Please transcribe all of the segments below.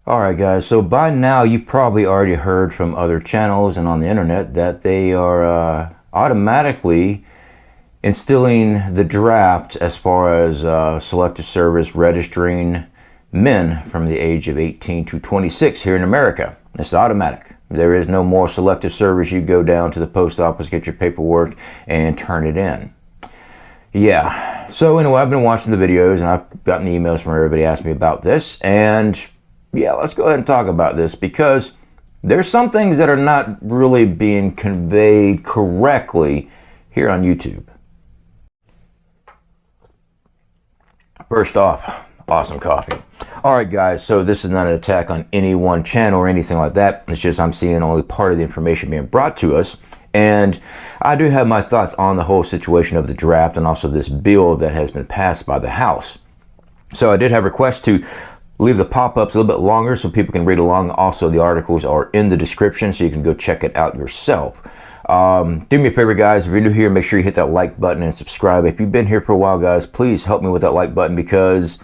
Alright guys, so by now you probably already heard from other channels and on the internet that they are automatically instilling the draft as far as selective service registering men from the age of 18 to 26 here in America. It's automatic. There is no more selective service. You go down to the post office, get your paperwork, and turn it in. Yeah, so anyway, I've been watching the videos and I've gotten emails from everybody asking me about this, and yeah, let's go ahead and talk about this because there's some things that are not really being conveyed correctly here on YouTube. First off, awesome coffee. Alright guys, so this is not an attack on any one channel or anything like that. It's just I'm seeing only part of the information being brought to us. And I do have my thoughts on the whole situation of the draft and also this bill that has been passed by the House. So I did have requests to leave the pop-ups a little bit longer so people can read along. Also, the articles are in the description so you can go check it out yourself. Do me a favor guys, if you're new here, make sure you hit that like button and subscribe. If you've been here for a while guys, please help me with that like button because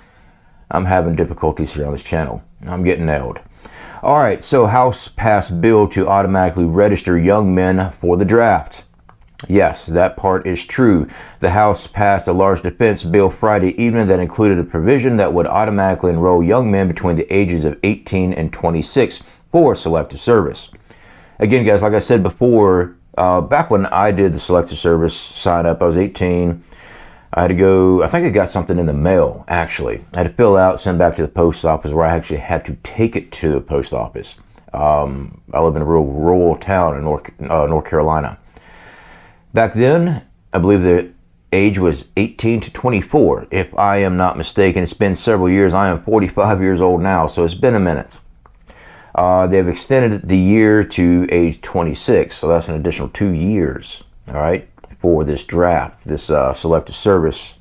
I'm having difficulties here on this channel. I'm getting nailed. Alright, so House passed bill to automatically register young men for the draft. Yes, that part is true. The House passed a large defense bill Friday evening that included a provision that would automatically enroll young men between the ages of 18 and 26 for selective service. Again, guys, like I said before, back when I did the selective service sign up, I was 18. I had to go, I think I got something in the mail, actually. I had to fill out, send back to the post office where I actually had to take it to the post office. I live in a real rural town in North Carolina. Back then, I believe the age was 18 to 24, if I am not mistaken. It's been several years. I am 45 years old now, so it's been a minute. They've extended the year to age 26, so that's an additional 2 years, all right, for this draft, this selective service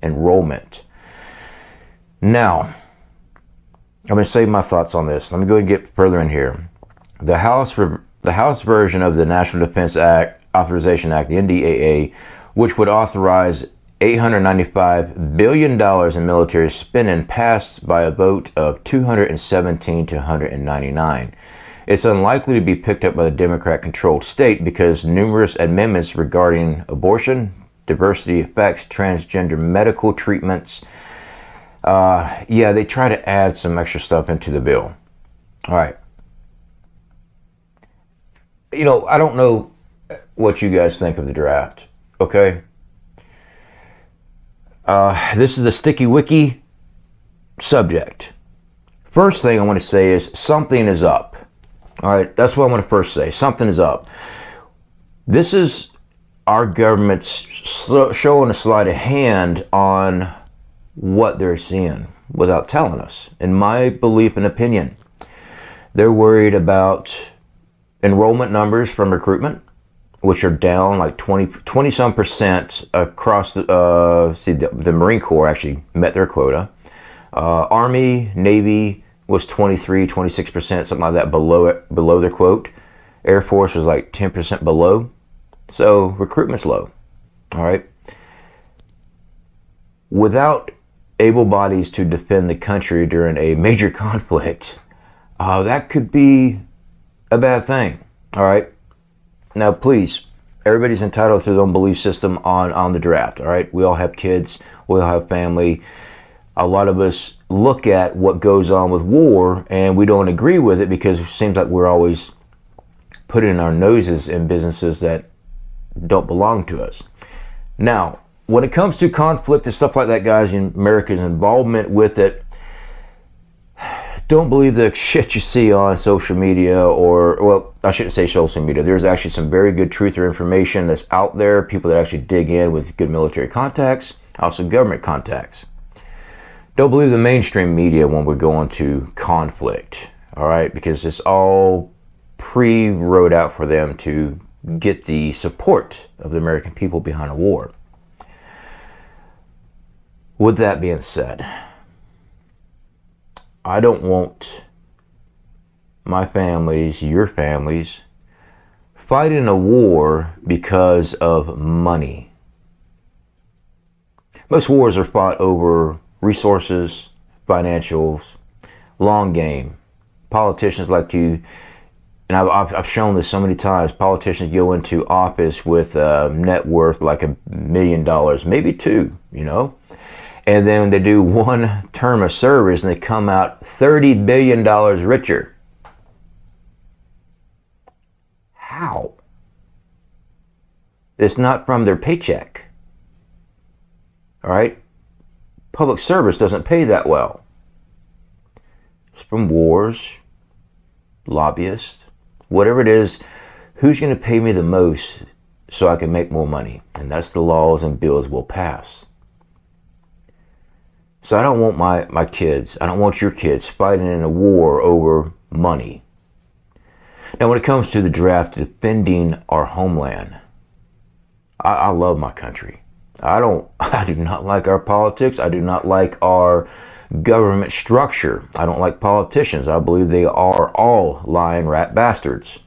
enrollment. Now, I'm going to save my thoughts on this. Let me go ahead and get further in here. The House version of the National Defense Authorization Act, the NDAA, which would authorize $895 billion in military spending, passed by a vote of 217 to 199. It's unlikely to be picked up by the Democrat-controlled state because numerous amendments regarding abortion, diversity effects, transgender medical treatments, yeah, they try to add some extra stuff into the bill. All right. You know, I don't know what you guys think of the draft, okay? This is a sticky wicky subject. First thing I want to say is something is up. All right, that's what I want to first say. Something is up. This is our government's showing a sleight of hand on what they're seeing without telling us. In my belief and opinion, they're worried about enrollment numbers from recruitment, which are down like 20-some% across the Marine Corps actually met their quota. Army, Navy was 26%, something like that below their quote. Air Force was like 10% below. So recruitment's low, all right? Without able bodies to defend the country during a major conflict, that could be a bad thing, all right? Now, please, everybody's entitled to their own belief system on the draft, all right? We all have kids. We all have family. A lot of us look at what goes on with war, and we don't agree with it because it seems like we're always putting our noses in businesses that don't belong to us. Now, when it comes to conflict and stuff like that, guys, and America's involvement with it, don't believe the shit you see on social media, or, well, I shouldn't say social media. There's actually some very good truth or information that's out there, people that actually dig in with good military contacts, also government contacts. Don't believe the mainstream media when we're going to conflict, all right? Because it's all pre-wrote out for them to get the support of the American people behind a war. With that being said, I don't want my families, your families, fighting a war because of money. Most wars are fought over resources, financials, long game, politicians like to, and I've shown this so many times, politicians go into office with a net worth like $1 million, maybe two, you know, and then they do one term of service and they come out $30 billion richer. How? It's not from their paycheck. All right? Public service doesn't pay that well. It's from wars, lobbyists, whatever it is. Who's going to pay me the most so I can make more money? And that's the laws and bills we'll pass. So I don't want my kids, I don't want your kids fighting in a war over money. Now when it comes to the draft, defending our homeland, I love my country. I do not like our politics. I do not like our government structure. I don't like politicians. I believe they are all lying rat bastards.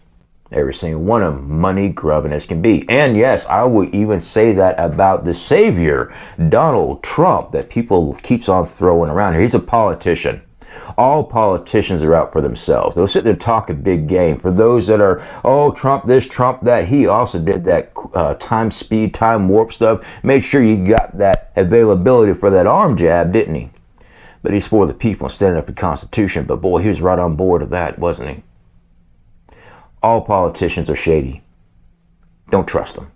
Every single one of them, money grubbing as can be. And yes, I would even say that about the savior, Donald Trump, that people keeps on throwing around here. He's a politician. All politicians are out for themselves. They'll sit there and talk a big game. For those that are, oh, Trump this, Trump that, he also did that time speed, time warp stuff. Made sure you got that availability for that arm jab, didn't he? But he's for the people and standing up for the Constitution. But boy, he was right on board with that, wasn't he? All politicians are shady. Don't trust them.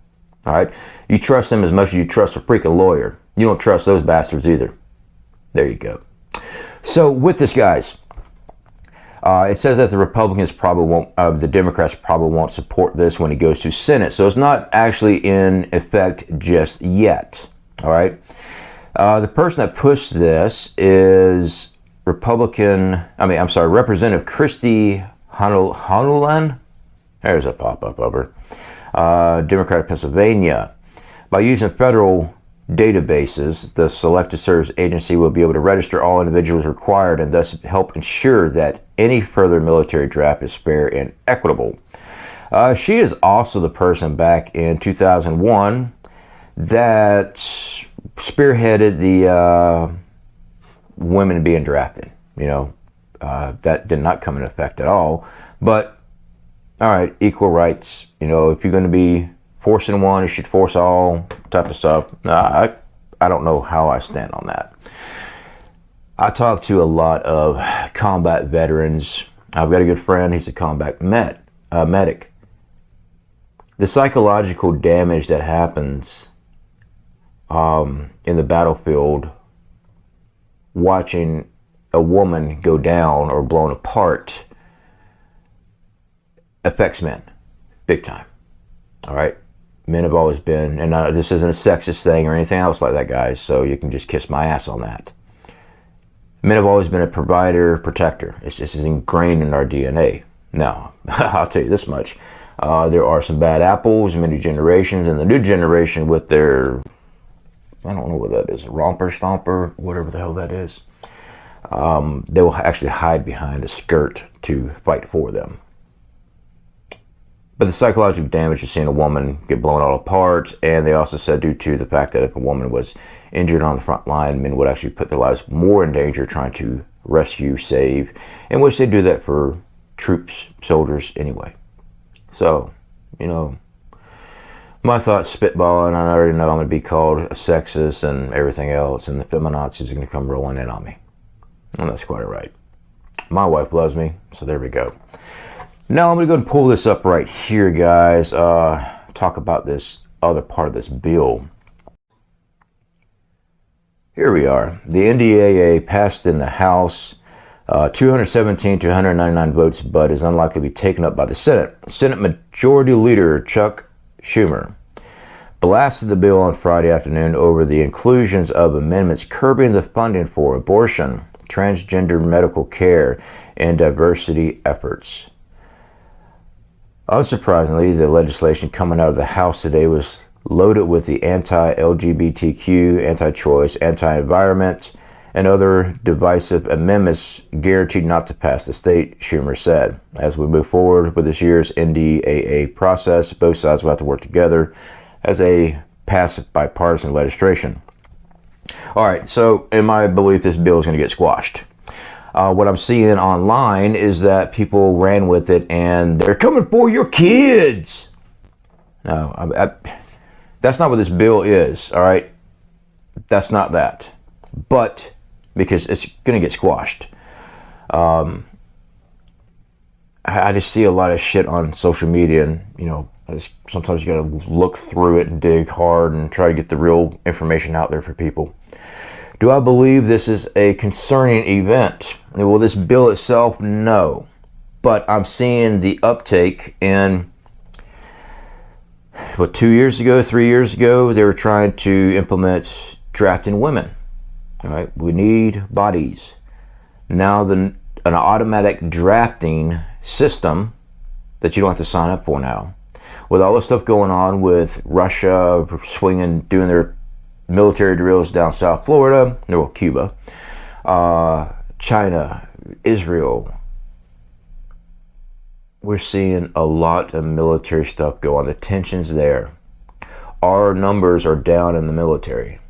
All right? You trust them as much as you trust a freaking lawyer. You don't trust those bastards either. There you go. So with this, guys, it says that the Republicans probably won't, the Democrats probably won't support this when it goes to Senate. So it's not actually in effect just yet. All right. The person that pushed this is Representative Christy Honolan. There's a pop-up of her. Democrat of Pennsylvania. By using federal databases, the Selective Service Agency will be able to register all individuals required and thus help ensure that any further military draft is fair and equitable. She is also the person back in 2001 that spearheaded the women being drafted. You know, that did not come into effect at all. But, all right, equal rights. You know, if you're going to be forcing one, you should force all type of stuff. I don't know how I stand on that. I talk to a lot of combat veterans. I've got a good friend. He's a combat medic. The psychological damage that happens in the battlefield watching a woman go down or blown apart affects men big time. All right. Men have always been, and this isn't a sexist thing or anything else like that, guys, so you can just kiss my ass on that. Men have always been a provider, protector. It's just ingrained in our DNA. Now, I'll tell you this much. There are some bad apples, many generations, and the new generation with their, I don't know what that is, romper stomper, whatever the hell that is. They will actually hide behind a skirt to fight for them. But the psychological damage of seeing a woman get blown all apart, and they also said due to the fact that if a woman was injured on the front line, men would actually put their lives more in danger trying to rescue, save, in which they do that for troops, soldiers anyway. So, you know, my thoughts spitballing, I already know I'm going to be called a sexist and everything else, and the feminazis are going to come rolling in on me. And that's quite all right. My wife loves me, so there we go. Now I'm going to go and pull this up right here, guys. Talk about this other part of this bill. Here we are. The NDAA passed in the House 217 to 199 votes, but is unlikely to be taken up by the Senate. Senate Majority Leader Chuck Schumer blasted the bill on Friday afternoon over the inclusions of amendments curbing the funding for abortion, transgender medical care, and diversity efforts. Unsurprisingly, the legislation coming out of the House today was loaded with the anti-LGBTQ, anti-choice, anti-environment, and other divisive amendments guaranteed not to pass the state, Schumer said. As we move forward with this year's NDAA process, both sides will have to work together as a pass bipartisan legislation. All right, so in my belief, this bill is going to get squashed. What I'm seeing online is that people ran with it and they're coming for your kids. No, that's not what this bill is, all right? That's not that. But because it's going to get squashed. I just see a lot of shit on social media, and you know, sometimes you got to look through it and dig hard and try to get the real information out there for people. Do I believe this is a concerning event? Well, this bill itself, no. But I'm seeing the uptake in, what, 2 years ago, 3 years ago, they were trying to implement drafting women. All right, we need bodies. Now an automatic drafting system that you don't have to sign up for now. With all the stuff going on with Russia doing their military drills down South Florida, well, Cuba, China, Israel, we're seeing a lot of military stuff go on. The tension's there. Our numbers are down in the military.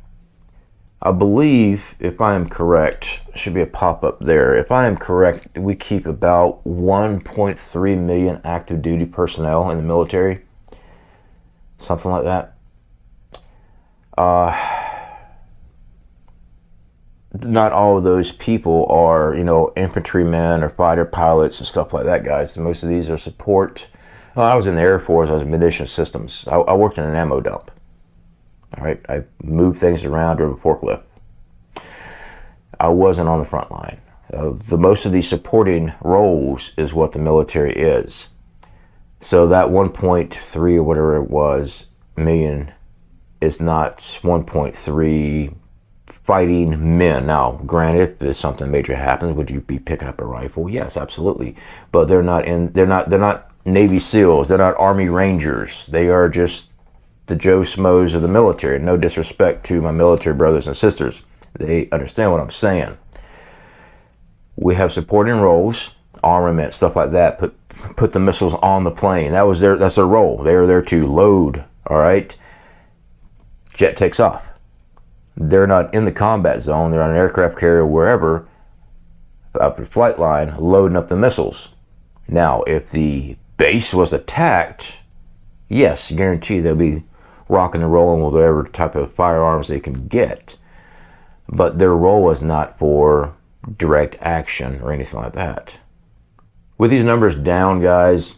I believe, if I am correct, should be a pop-up there. If I am correct, we keep about 1.3 million active duty personnel in the military. Something like that. Not all of those people are, you know, infantrymen or fighter pilots and stuff like that, guys. Most of these are support. Well, I was in the Air Force. I was in munition systems. I worked in an ammo dump. All right, I moved things around, drove a forklift. I wasn't on the front line. The most of these supporting roles is what the military is. So that 1.3 or whatever it was million is not 1.3 fighting men. Now, granted, if something major happens, would you be picking up a rifle? Yes, absolutely. But they're not Navy SEALs. They're not Army Rangers. They are just the Joe Schmoes of the military. No disrespect to my military brothers and sisters. They understand what I'm saying. We have supporting roles, armament, stuff like that. Put the missiles on the plane. That's their role. They are there to load, all right? Jet takes off. They're not in the combat zone. They're on an aircraft carrier, wherever, up the flight line, loading up the missiles. Now, if the base was attacked, yes, guarantee they'll be rocking and rolling with whatever type of firearms they can get. But their role was not for direct action or anything like that. With these numbers down, guys,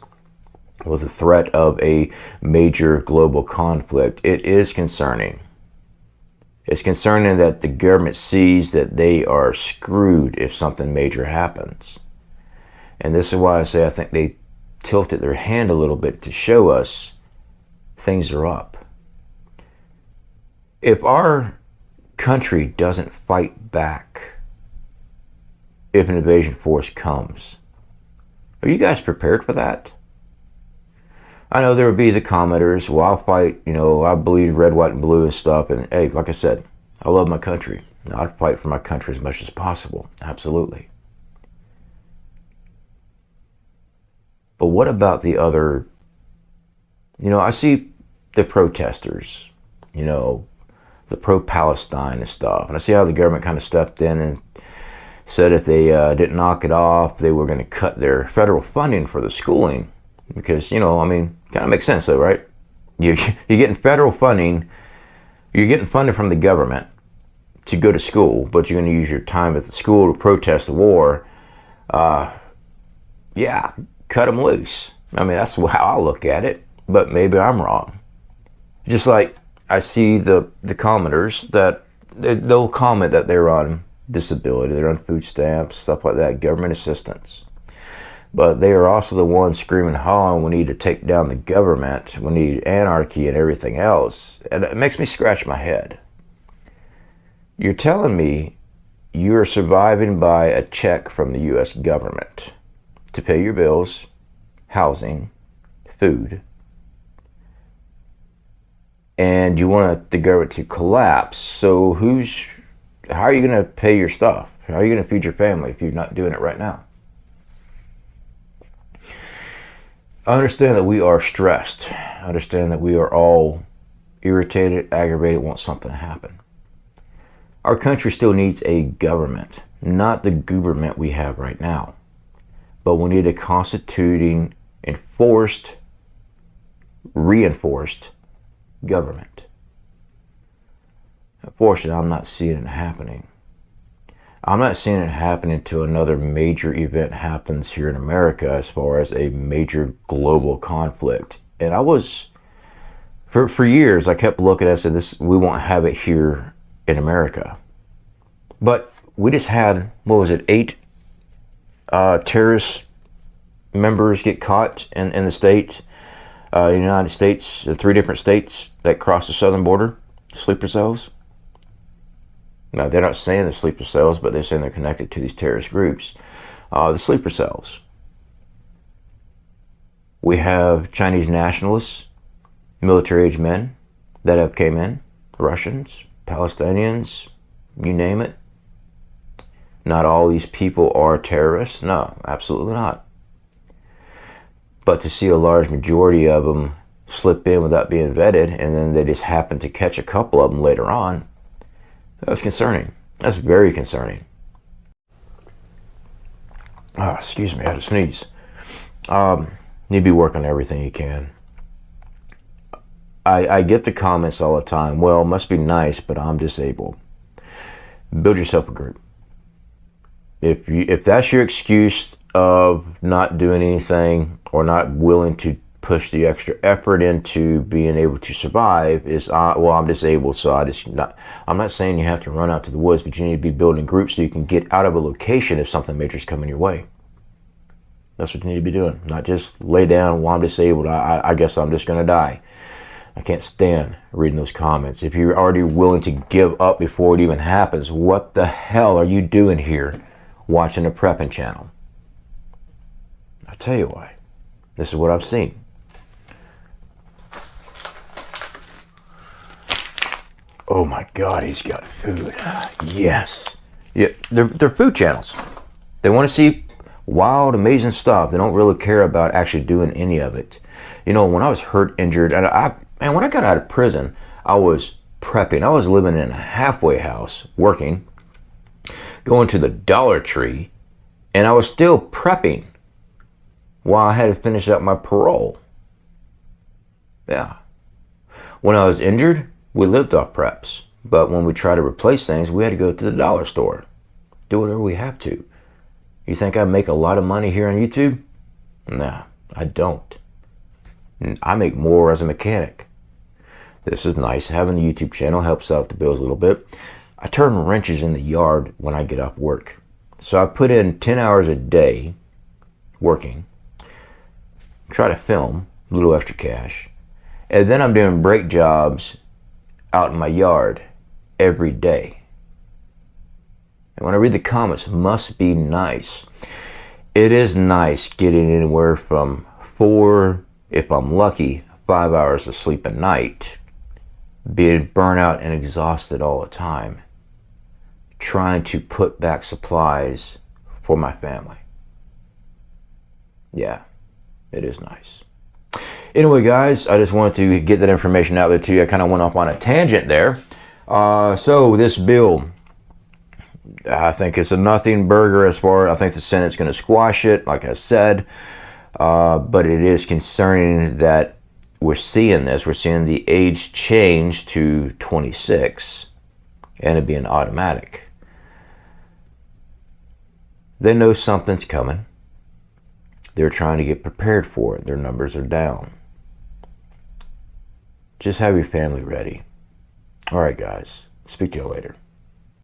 with the threat of a major global conflict, it is concerning. It's concerning that the government sees that they are screwed if something major happens. And this is why I say I think they tilted their hand a little bit to show us things are up. If our country doesn't fight back if an invasion force comes, are you guys prepared for that? I know there would be the commenters, well, I'll fight, you know, I bleed red, white, and blue and stuff. And hey, like I said, I love my country. I'd fight for my country as much as possible. Absolutely. But what about the other, you know, I see the protesters, you know, the pro-Palestine and stuff. And I see how the government kind of stepped in and said if they didn't knock it off, they were going to cut their federal funding for the schooling. Because, you know, I mean, kind of makes sense though, right? You're getting federal funding, you're getting funded from the government to go to school, but you're going to use your time at the school to protest the war. Yeah, cut them loose. I mean, that's how I look at it, but maybe I'm wrong. Just like I see the commenters that they'll comment that they're on disability, they're on food stamps, stuff like that, government assistance. But they are also the ones screaming, hollering, we need to take down the government, we need anarchy and everything else. And it makes me scratch my head. You're telling me you're surviving by a check from the U.S. government to pay your bills, housing, food, and you want the government to collapse. So how are you going to pay your stuff? How are you going to feed your family if you're not doing it right now? I understand that we are stressed. I understand that we are all irritated, aggravated, want something to happen. Our country still needs a government. not the government we have right now, but we need a constituting, enforced, reinforced government. Unfortunately, I'm not seeing it happening. I'm not seeing it happen until another major event happens here in America as far as a major global conflict. And I was, for years, I kept looking at it and said, we won't have it here in America. But we just had, what was it, 8 terrorist members get caught in the state, United States, 3 different states that cross the southern border, sleeper cells. Now, they're not saying they're sleeper cells, but they're saying they're connected to these terrorist groups. The sleeper cells. We have Chinese nationalists, military-age men that have came in, Russians, Palestinians, you name it. Not all these people are terrorists. No, absolutely not. But to see a large majority of them slip in without being vetted, and then they just happen to catch a couple of them later on, that's concerning. That's very concerning. Excuse me, I had to sneeze. Need to be working on everything you can. I get the comments all the time. Well, it must be nice, but I'm disabled. Build yourself a group. If that's your excuse of not doing anything or not willing to push the extra effort into being able to survive, is well, I'm disabled, so I'm not saying you have to run out to the woods, but you need to be building groups so you can get out of a location if something major is coming your way. That's what you need to be doing, not just lay down, well, I'm disabled, I guess I'm just gonna die. I can't stand reading those comments. If you're already willing to give up before it even happens, what the hell are you doing here watching a prepping channel? I'll tell you why. This is what I've seen. Oh my God, he's got food. Yes. Yeah, they're food channels. They want to see wild, amazing stuff. They don't really care about actually doing any of it. You know, when I was hurt, injured, and when I got out of prison, I was prepping. I was living in a halfway house, working, going to the Dollar Tree, and I was still prepping while I had to finish up my parole. Yeah. When I was injured, we lived off preps, but when we try to replace things, we had to go to the dollar store. Do whatever we have to. You think I make a lot of money here on YouTube? Nah, I don't. I make more as a mechanic. This is nice. Having a YouTube channel helps out the bills a little bit. I turn wrenches in the yard when I get off work. So I put in 10 hours a day working, try to film, a little extra cash, and then I'm doing brake jobs out in my yard every day. And when I read the comments, must be nice. It is nice getting anywhere from 4, if I'm lucky, 5 hours of sleep a night, being burnt out and exhausted all the time, trying to put back supplies for my family. Yeah, it is nice. Anyway, guys, I just wanted to get that information out there to you. I kind of went off on a tangent there. So this bill, I think it's a nothing burger as far as I think the Senate's going to squash it, like I said. But it is concerning that we're seeing this. We're seeing the age change to 26 and it being automatic. They know something's coming. They're trying to get prepared for it. Their numbers are down. Just have your family ready. All right, guys. Speak to you later.